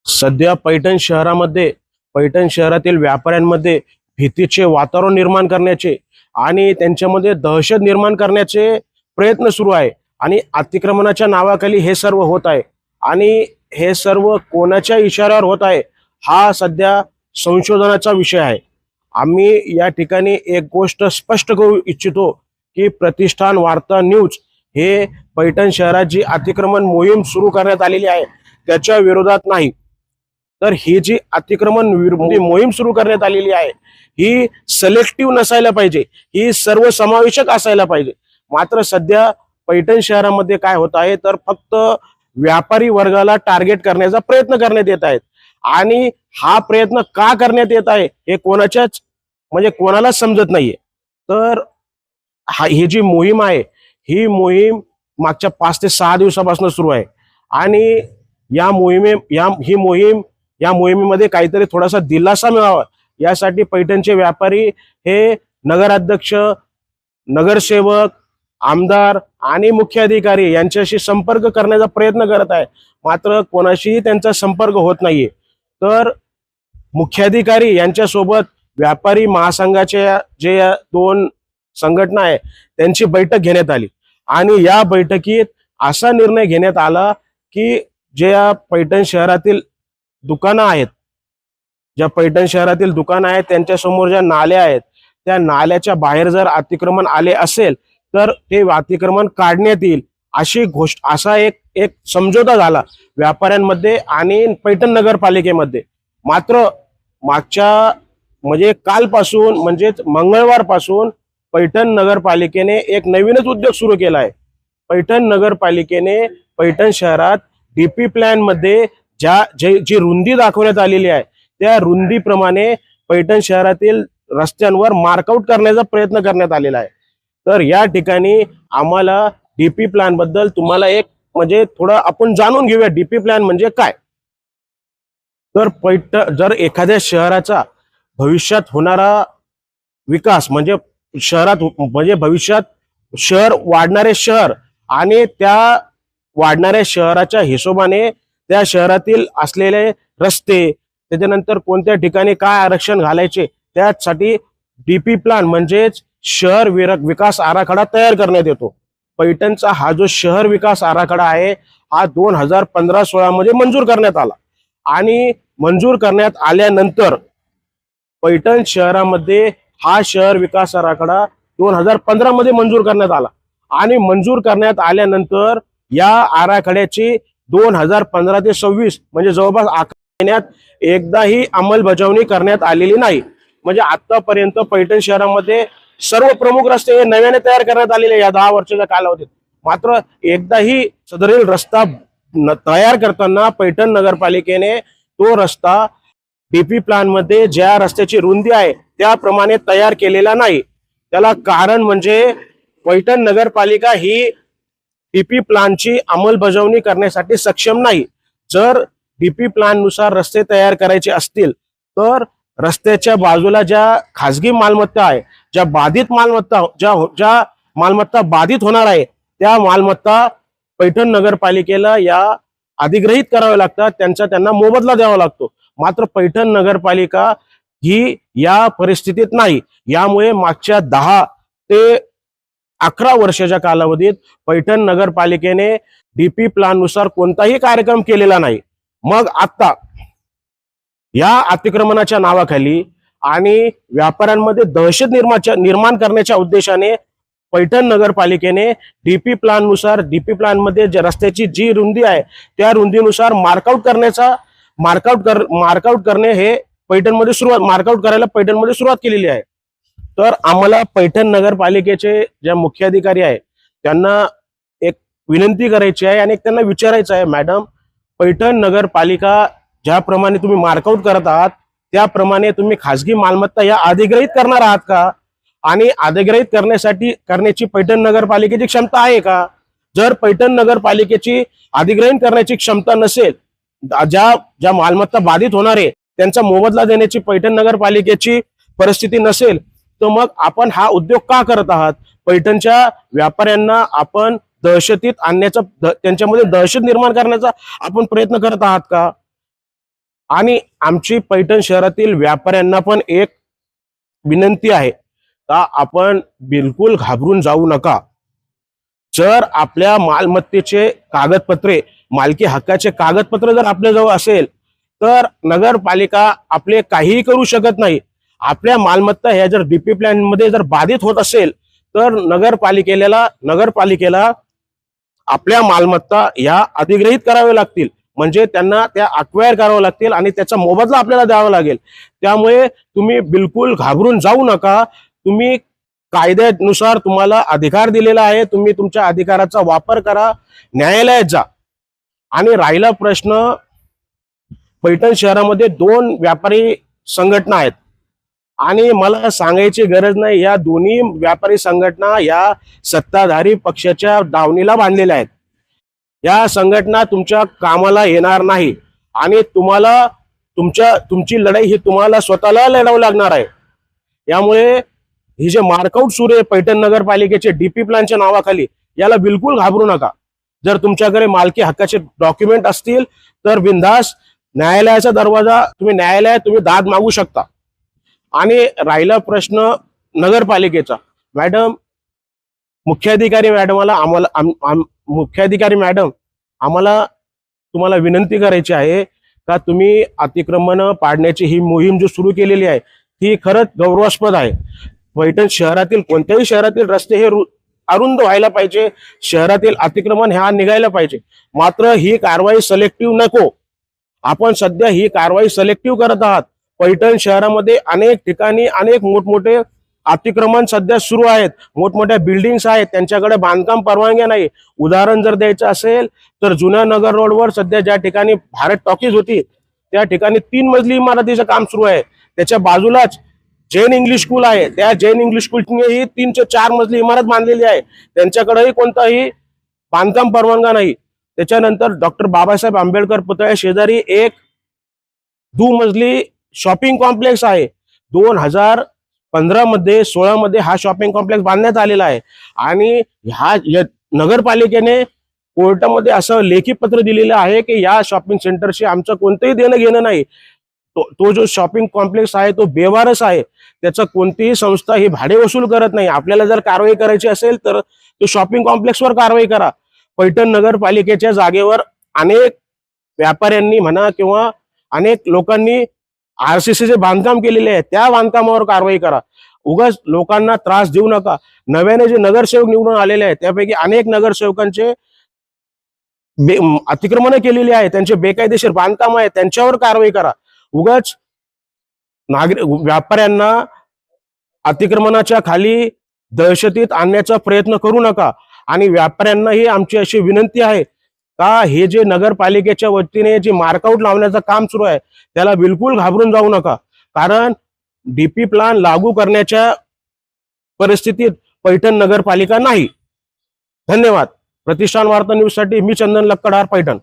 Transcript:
सध्या पैठण शहरामध्ये पैठण शहरातील व्यापाऱ्यांमध्ये भीतीचे वातावरण निर्माण करण्याचे आणि त्यांच्यामध्ये दहशत निर्माण करण्याचे प्रयत्न सुरू आहे आणि अतिक्रमणाच्या नावाखाली हे सर्व होत आहे आणि हे सर्व कोणाच्या इशाऱ्यावर होत आहे हा सध्या संशोधनाचा विषय आहे। आम्ही या ठिकाणी एक गोष्ट स्पष्ट करू इच्छितो की प्रतिष्ठान वार्ता न्यूज हे पैठण शहरात जी अतिक्रमण मोहीम सुरू करण्यात आलेली आहे त्याच्या विरोधात नाही, तर ही जी अतिक्रमण मोहीम सुरू करण्यात आलेली आहे ही सिलेक्टिव्ह नसायला पाहिजे, ही सर्वसमावेशक असायला पाहिजे। मात्र सध्या पैठण शहरामध्ये काय होत आहे तर फक्त व्यापारी वर्गाला टार्गेट करण्याचा प्रयत्न करण्यात येत आहेत आणि हा प्रयत्न का करण्यात येत आहे हे कोणाच्याच म्हणजे कोणालाच समजत नाहीये। तर ही जी मोहीम आहे ही मोहीम मागच्या 5 ते 6 दिवसापासून सुरू आहे आणि या मोहिमेमध्ये काहीतरी थोडासा दिलासा मिळावा यासाठी पैठणचे व्यापारी हे नगराध्यक्ष, नगरसेवक, आमदार आणि मुख्य अधिकारी यांच्याशी संपर्क करण्याचा प्रयत्न करत आहे, मात्र कोणाशीही त्यांचा संपर्क होत नाहीये। तर मुख्याधिकारी यांच्यासोबत व्यापारी महासंघाच्या जे 2 संघटना आहे त्यांची बैठक घेण्यात आली आणि या बैठकीत असा निर्णय घेण्यात आला की ज्या पैठण शहरातील दुकानं आहेत, ज्या पैठण शहरातील दुकानं आहेत त्यांच्या समोर ज्या नाल्या आहेत त्या नाल्याच्या बाहेर जर अतिक्रमण आले असेल तर ते अतिक्रमण काढण्यात येईल अशी असा एक समझोता झाला व्यापाऱ्यांमध्ये आणि पैठण नगरपालिकेमध्ये। मात्र मागच्या म्हणजे कालपासून म्हणजेच मंगळवारपासून पैठण नगरपालिकेने एक नवीनच उद्योग सुरू केला आहे। पैठण नगरपालिकेने पैठण शहरात डीपी प्लॅन मध्ये जी रुंदी दाखवण्यात आलेली आहे त्या रुंदीप्रमाणे पैठण शहरातील रस्त्यांवर मार्कआउट करण्याचा प्रयत्न करण्यात आलेला आहे। तर या ठिकाणी आम्हाला डीपी प्लॅन बद्दल तुम्हाला एक म्हणजे थोडं आपण जाणून घेऊया डीपी प्लॅन म्हणजे काय। तर जर एखाद्या शहराचा भविष्यात होणारा विकास म्हणजे भविष्यात शहर वाढणारे शहर आणि त्या वाढणाऱ्या शहराच्या हिशोबाने त्या शहरातील असलेले रस्ते, त्याच्यानंतर कोणत्या ठिकाणी काय आरक्षण घालायचे त्यासाठी डीपी प्लॅन म्हणजेच शहर विकास आराखडा तयार करण्यात येतो। पैठणचा हा जो शहर विकास आराखडा आहे हा 2015-16 मध्ये मंजूर करण्यात आला आणि मंजूर करण्यात आल्यानंतर पैठण शहरामध्ये हा शहर विकास आराखडा 2015 मध्ये मंजूर करण्यात आला आणि मंजूर करण्यात आल्यानंतर या आराखड्याची 2015 ते 26 म्हणजे जवळपास 11 महिन्यात एकदाही अंमलबजावणी करण्यात आलेली नाही। म्हणजे आतापर्यंत पैठण शहरामध्ये सर्व प्रमुख रस्ते हे नव्याने तयार करण्यात आलेले या 10 वर्षाच्या कालावधीत, मात्र एकदाही सदरील रस्ता तयार करताना पैठण नगरपालिकेने तो रस्ता डीपी प्लॅन मध्ये ज्या रस्त्याची रुंदी आहे त्याप्रमाणे तयार केलेला नाही। त्याला कारण म्हणजे पैठण नगरपालिका ही डीपी प्लॅनची अंमलबजावणी करण्यासाठी सक्षम नाही। जर डीपी प्लॅन नुसार रस्ते तयार करायचे असतील तर रस्त्याच्या बाजूला ज्या खासगी मालमत्ता आहे, ज्या मालमत्ता बाधित होणार आहे त्या मालमत्ता पैठण नगरपालिकेला या अधिग्रहित कराव्या लागतात, त्यांना मोबदला द्यावा लागतो। मात्र पैठण नगरपालिका ही या परिस्थितीत नाही। यामुळे मागच्या 10 ते 11 वर्षाच्या कालावधीत पैठण नगरपालिकेने डीपी प्लॅन नुसार कोणताही कार्यक्रम केलेला नाही। मग आता या अतिक्रमणाच्या नावाखाली आणि व्यापाऱ्यांमध्ये दहशत निर्माण करण्याच्या उद्देशाने पैठण नगरपालिकेने डीपी प्लॅन मध्ये रस्त्याची जी रुंदी आहे त्या रुंदीनुसार मार्कआउट करणे हे मार्कआउट करायला पैठणमध्ये सुरुवात केलेली आहे। तर आम्हाला पैठण नगरपालिकेचे जे मुख्य अधिकारी आहे त्यांना एक विनंती करायची आहे आणि त्यांना विचारायचं आहे, मॅडम पैठण नगरपालिका ज्याप्रमाणे तुम्ही मार्कआउट करत आहात त्याप्रमाणे तुम्ही खासगी मालमत्ता या अधिग्रहित करणार आहात का आणि अधिग्रहित करण्याची पैठण नगरपालिकेची क्षमता आहे का? जर पैठण नगरपालिकेची अधिग्रहण करण्याची क्षमता नसेल, ज्या मालमत्ता बाधित होणार आहे त्यांचा मोबदला देण्याची पैठण नगरपालिकेची परिस्थिती नसेल तर मग आपण हा उद्योग का करत आहात? पैठणच्या व्यापाऱ्यांना आपण दहशतीत आणण्याचा, त्यांच्यामध्ये दहशत निर्माण करण्याचा आपण प्रयत्न करत आहात का? आणि आमची पैठण शहरातील व्यापाऱ्यांना पण एक विनंती आहे का आपण बिलकुल घाबरून जाऊ नका. जर आपल्या मालमत्तेचे कागदपत्रे, मालकी हक्काचे कागदपत्र जर आपल्याजवळ असेल तर नगरपालिका आपले काहीही करू शकत नाही. आपल्या मालमत्ता ह्या जर डीपी प्लॅन मध्ये जर बाधित होत असेल तर नगरपालिकेला आपल्या मालमत्ता या अधिग्रहित कराव्या लागतील, म्हणजे त्यांना त्या अक्वायर कराव्या लागतील आणि त्याचा मोबदला आपल्याला द्यावा लागेल. त्यामुळे तुम्ही बिलकुल घाबरून जाऊ नका. तुम्ही कायद्यानुसार तुम्हाला अधिकार दिलेला आहे, तुम्ही तुमच्या अधिकाराचा वापर करा, न्यायालयात जा. आणि राहिला प्रश्न, पैठण शहरामध्ये 2 व्यापारी संघटना आहेत आणि मला सांगायची गरज नाही, या दोन्ही व्यापारी संघटना या सत्ताधारी पक्षाच्या दावणीला बांधलेल्या आहेत. या संघटना तुमच्या कामाला येणार नाही आणि तुम्हाला तुमची लढाई ही तुम्हाला स्वतःला लढावं लागणार आहे. यामुळे ही जे मार्कआउट सुरू आहे पैठण नगरपालिकेचे डीपी प्लॅनच्या नावाखाली, याला बिलकुल घाबरू नका. जर तुमच्याकडे मालकी हक्काचे डॉक्युमेंट असतील तर बिनधास्त न्यायालयाचा दरवाजा, तुम्ही दाद मागू शकता. आणि राहिला प्रश्न नगरपालिकेचा, मॅडम, मुख्याधिकारी मॅडम, आम्हाला तुम्हाला विनंती करायची आहे का तुम्ही अतिक्रमण पाडण्याची ही मोहीम जो सुरू केलेली आहे ती खरंच गौरवास्पद आहे. पैठण शहरातील कोणत्याही शहरातील रस्ते हे अरुंद व्हायला पाहिजे, शहरातील अतिक्रमण हा निघायला पाहिजे. मात्र ही कारवाई सिलेक्टिव्ह नको. आपण सध्या ही कारवाई सिलेक्टिव्ह करत आहात. पैठण शहरामध्ये अनेक ठिकाणी अनेक मोठमोठे अतिक्रमण सध्या सुरू आहेत, मोठमोठ्या बिल्डिंग्स आहेत, त्यांच्याकडे बांधकाम परवानग्या नाही. उदाहरण जर द्यायचं असेल तर जुन्या नगर रोडवर सध्या ज्या ठिकाणी भारत टॉकीज होती त्या ठिकाणी 3 मजली इमारतीचं काम सुरू आहे. त्याच्या बाजूलाच जैन इंग्लिश स्कूल आहे, त्या जैन इंग्लिश स्कूलनेही 3 ते 4 मजली इमारत बांधलेली आहे, त्यांच्याकडेही कोणताही बांधकाम परवानगा नाही. त्याच्यानंतर डॉक्टर बाबासाहेब आंबेडकर पुतळ्या शेजारी एक 2 मजली शॉपिंग कॉम्प्लेक्स आहे. 2015 मध्ये 16 मध्ये हा शॉपिंग कॉम्प्लेक्स बांधण्यात आलेला आहे आणि नगरपालिकेने कोर्टामध्ये असं लेखी पत्र दिलेलं आहे की या शॉपिंग सेंटरशी आमचं कोणतंही देणं घेणं नाही. तो जो शॉपिंग कॉम्प्लेक्स आहे तो बेवारस आहे, त्याचं कोणतीही संस्था ही भाडे वसूल करत नाही. आपल्याला जर कारवाई करायची असेल तर तो शॉपिंग कॉम्प्लेक्सवर कारवाई करा. पैठण नगरपालिकेच्या जागेवर अनेक व्यापाऱ्यांनी म्हणा किंवा अनेक लोकांनी आरसीसीचे बांधकाम केलेले आहे, त्या बांधकामावर कारवाई करा. उगाच लोकांना त्रास देऊ नका. नव्याने जे नगरसेवक निवडून आलेले आहेत त्यापैकी अनेक नगरसेवकांचे अतिक्रमण केलेली आहे, त्यांचे बेकायदेशीर बांधकाम आहे, त्यांच्यावर कारवाई करा. उगाच व्यापाऱ्यांना अतिक्रमणाच्या खाली दहशतीत आणण्याचा प्रयत्न करू नका. आणि व्यापाऱ्यांनाही आमची अशी विनंती आहे का हे जे नगरपालिकेच्या वतीने जे मार्कआउट लावण्याचं काम सुरू आहे त्याला बिलकुल घाबरून जाऊ नका, कारण डीपी प्लॅन लागू करण्याच्या परिस्थितीत पैठण नगरपालिका नाही. धन्यवाद. प्रतिष्ठान वार्ता न्यूज साठी मी चंदन लक्कडार, पैठण.